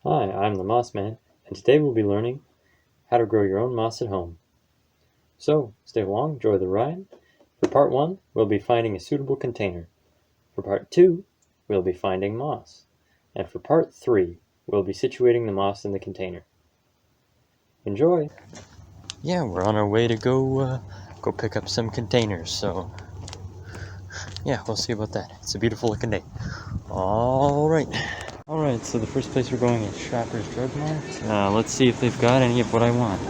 Hi, I'm the Moss Man, and today we'll be learning how to grow your own moss at home. So, stay along, enjoy the ride. For part 1, we'll be finding a suitable container. For part 2, we'll be finding moss. And for part 3, we'll be situating the moss in the container. Enjoy! Yeah, we're on our way to go pick up some containers, so yeah, we'll see about that. It's a beautiful looking day. Alright, so the first place we're going is Shoppers Drug Mart. Let's see if they've got any of what I want.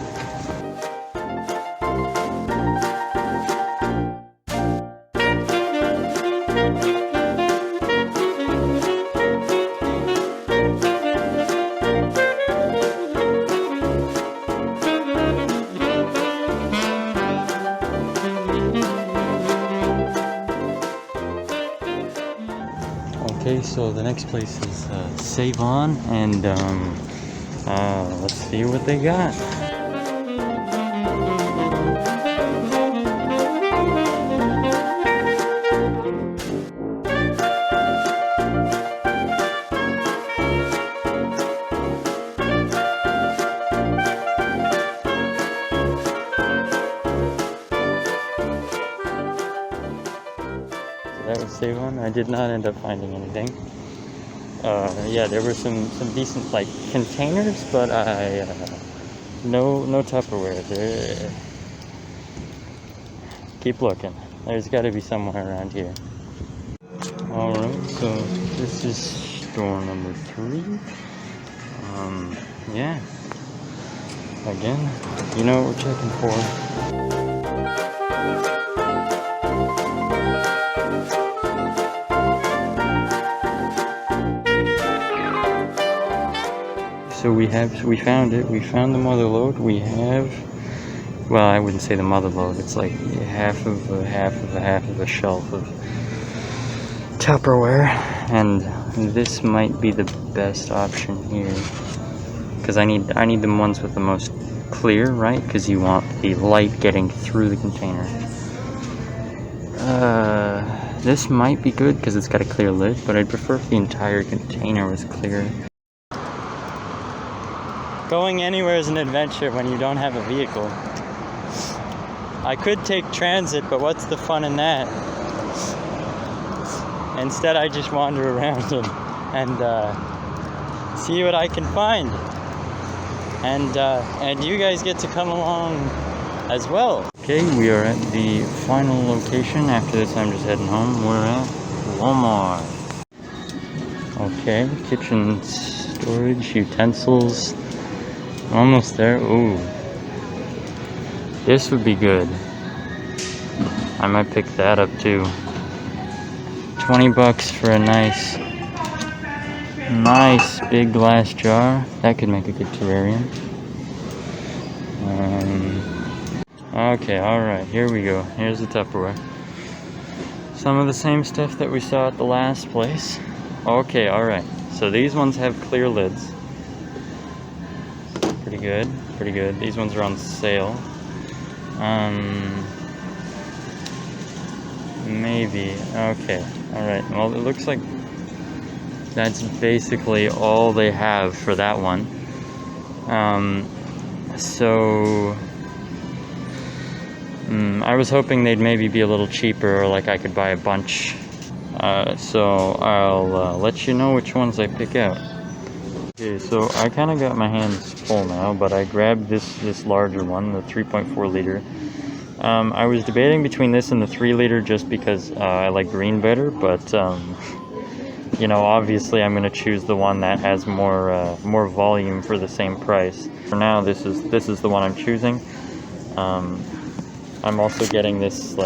Okay, so the next place is Save On, and let's see what they got. That was Save On. I did not end up finding anything. Yeah, there were some decent like containers, but no Tupperware. Keep looking. There's got to be somewhere around here. All right, so this is store number 3. Yeah. Again, you know what we're checking for. So we found it. We found the mother load. We have, well, I wouldn't say the mother load. It's like half of a shelf of Tupperware, and this might be the best option here because I need the ones with the most clear, right? Because you want the light getting through the container. This might be good because it's got a clear lid, but I'd prefer if the entire container was clear. Going anywhere is an adventure when you don't have a vehicle. I could take transit, but what's the fun in that? Instead, I just wander around and see what I can find. And you guys get to come along as well. Okay, we are at the final location. After this, I'm just heading home. We're at Walmart. Okay, kitchen storage, utensils. Almost there. Ooh. This would be good. I might pick that up too. $20 for a nice big glass jar. That could make a good terrarium. Okay, alright, here we go. Here's the Tupperware. Some of the same stuff that we saw at the last place. Okay, alright. So these ones have clear lids. Pretty good. These ones are on sale. Maybe. Okay. Alright. Well, it looks like that's basically all they have for that one. I was hoping they'd maybe be a little cheaper, or like I could buy a bunch. So I'll let you know which ones I pick out. Okay, so I kind of got my hands full now, but I grabbed this larger one, the 3.4 liter. I was debating between this and the 3 liter just because I like green better, but you know, obviously I'm going to choose the one that has more volume for the same price. For now, this is the one I'm choosing. I'm also getting this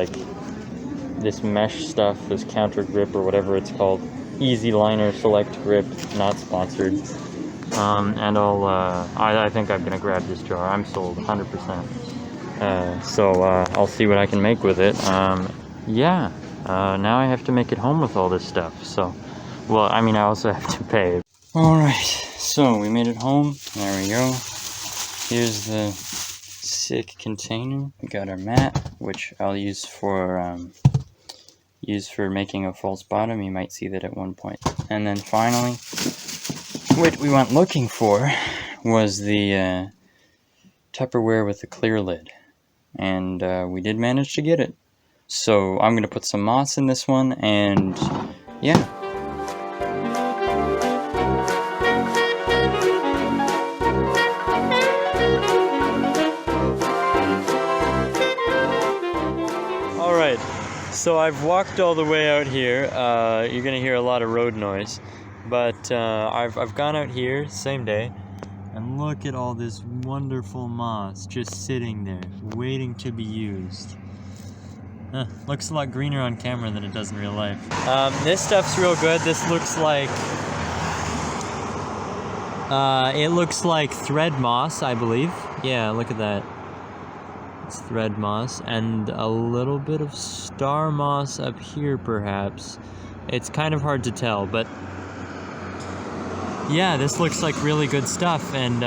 mesh stuff, this counter grip or whatever it's called, Easy Liner Select Grip, not sponsored. And I think I'm gonna grab this jar. I'm sold 100%. So I'll see what I can make with it. Yeah. Now I have to make it home with all this stuff. So, well, I mean, I also have to pay. All right. So we made it home. There we go. Here's the sick container. We got our mat, which I'll use for making a false bottom. You might see that at one point. And then finally, what we went looking for was the Tupperware with the clear lid, and we did manage to get it. So I'm going to put some moss in this one, and yeah. Alright, so I've walked all the way out here. You're going to hear a lot of road noise, but I've gone out here, same day, and look at all this wonderful moss just sitting there, waiting to be used. Looks a lot greener on camera than it does in real life. This stuff's real good. This looks like it looks like thread moss, I believe. Yeah, look at that. It's thread moss and a little bit of star moss up here, perhaps. It's kind of hard to tell, but yeah, this looks like really good stuff. And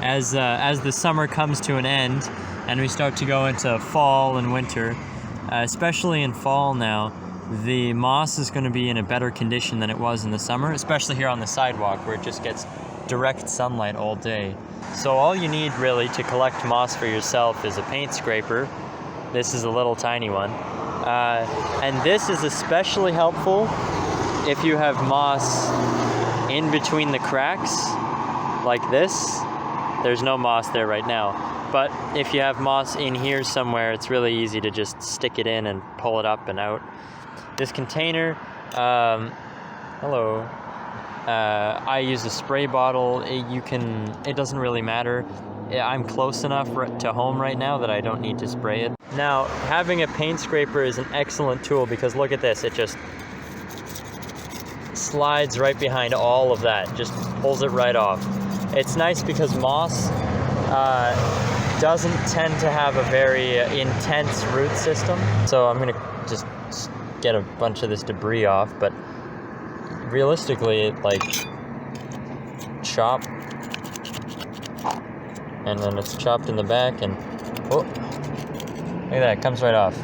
as the summer comes to an end, and we start to go into fall and winter, especially in fall now, the moss is going to be in a better condition than it was in the summer, especially here on the sidewalk where it just gets direct sunlight all day. So all you need really to collect moss for yourself is a paint scraper. This is a little tiny one. And this is especially helpful if you have moss in between the cracks, like this. There's no moss there right now. But if you have moss in here somewhere, it's really easy to just stick it in and pull it up and out. This container, hello. I use a spray bottle. It doesn't really matter. I'm close enough to home right now that I don't need to spray it. Now, having a paint scraper is an excellent tool because look at this. It just slides right behind all of that. Just pulls it right off. It's nice because moss doesn't tend to have a very intense root system. So I'm gonna just get a bunch of this debris off, but realistically it like chop, and then it's chopped in the back, and oh, look at that, it comes right off.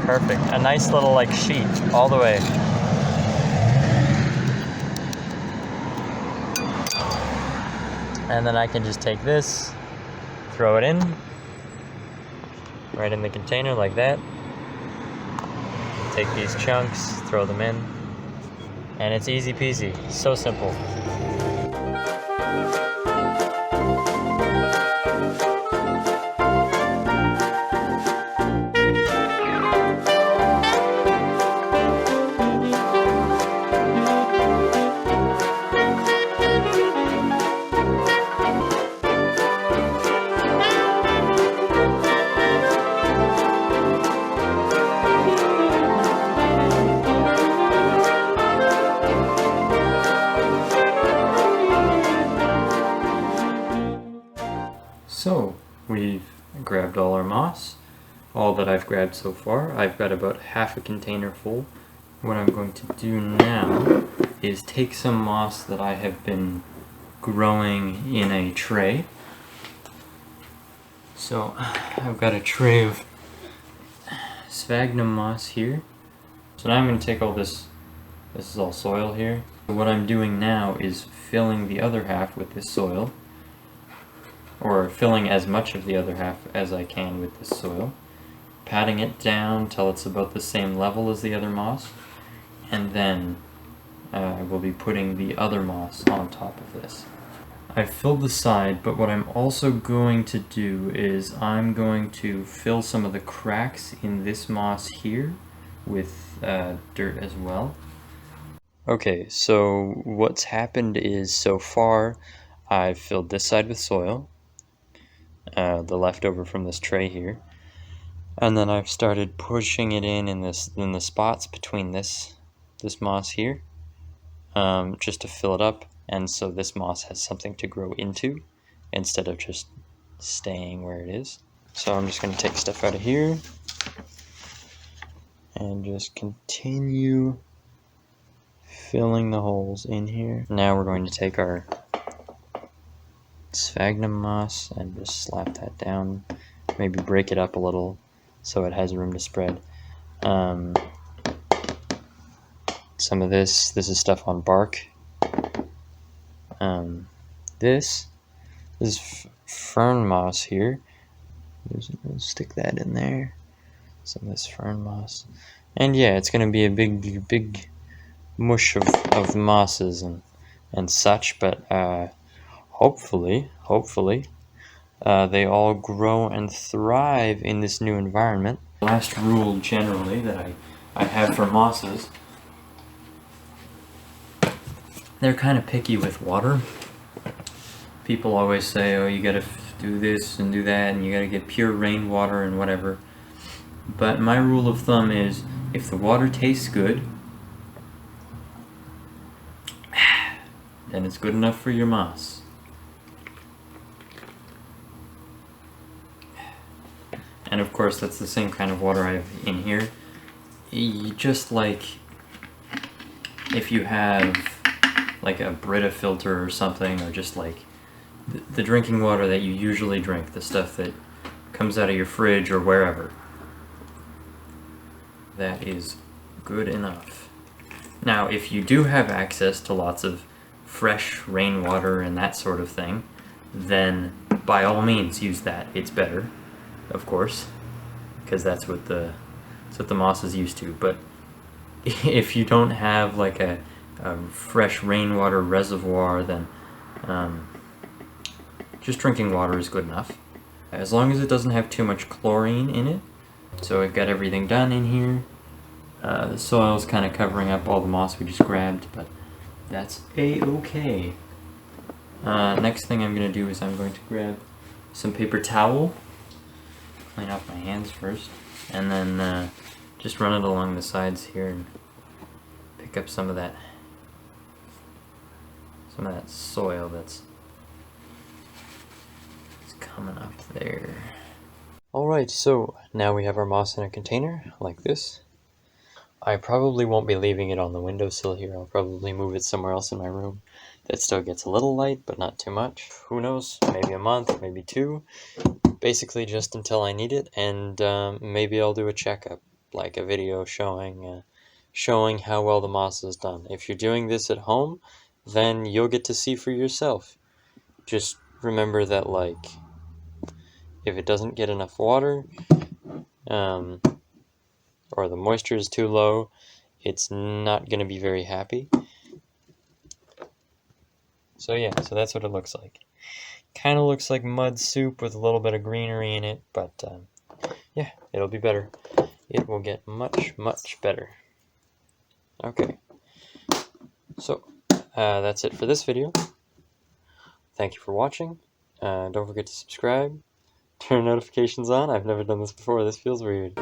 Perfect, a nice little like sheet all the way. And then I can just take this, throw it in, right in the container like that. Take these chunks, throw them in, and it's easy peasy, so simple. So, we've grabbed all our moss, all that I've grabbed so far. I've got about half a container full. What I'm going to do now is take some moss that I have been growing in a tray. So, I've got a tray of sphagnum moss here. So now I'm going to take all this is all soil here. So what I'm doing now is filling the other half with this soil, or filling as much of the other half as I can with this soil, patting it down till it's about the same level as the other moss, and then we'll be putting the other moss on top of this. I've filled the side, but what I'm also going to do is I'm going to fill some of the cracks in this moss here with dirt as well. Okay, so what's happened is so far I've filled this side with soil, the leftover from this tray here, and then I've started pushing it in the spots between this moss here, just to fill it up, and so this moss has something to grow into instead of just staying where it is. So I'm just going to take stuff out of here and just continue filling the holes in here. Now we're going to take our sphagnum moss and just slap that down, maybe break it up a little so it has room to spread. some of this. This is stuff on bark. This is fern moss here. We'll stick that in there. Some of this fern moss. And yeah, it's going to be a big mush of mosses and such, but hopefully they all grow and thrive in this new environment. Last rule generally that I have for mosses, they're kind of picky with water. People always say, oh, you gotta do this and do that, and you gotta get pure rainwater and whatever. But my rule of thumb is, if the water tastes good, then it's good enough for your moss. And of course, that's the same kind of water I have in here. Just like if you have like a Brita filter or something, or just like the drinking water that you usually drink, the stuff that comes out of your fridge or wherever. That is good enough. Now, if you do have access to lots of fresh rainwater and that sort of thing, then by all means use that. It's better, of course, because that's what the moss is used to. But if you don't have like a fresh rainwater reservoir, then just drinking water is good enough, as long as it doesn't have too much chlorine in it. So I've got everything done in here. The soil's kind of covering up all the moss we just grabbed, but that's a-okay. Next thing I'm going to do is I'm going to grab some paper towel, clean off my hands first, and then just run it along the sides here and pick up some of that soil that's coming up there. Alright, so now we have our moss in a container like this. I probably won't be leaving it on the windowsill here. I'll probably move it somewhere else in my room that still gets a little light, but not too much. Who knows? Maybe a month, maybe 2. Basically just until I need it, and maybe I'll do a checkup, like a video showing how well the moss is done. If you're doing this at home, then you'll get to see for yourself. Just remember that, like, if it doesn't get enough water, or the moisture is too low, it's not going to be very happy. So yeah, so that's what it looks like. Kind of looks like mud soup with a little bit of greenery in it, but yeah, it'll be better. It will get much better. Okay, so that's it for this video. Thank you for watching. Don't forget to subscribe, turn notifications on. I've never done this before. This feels weird.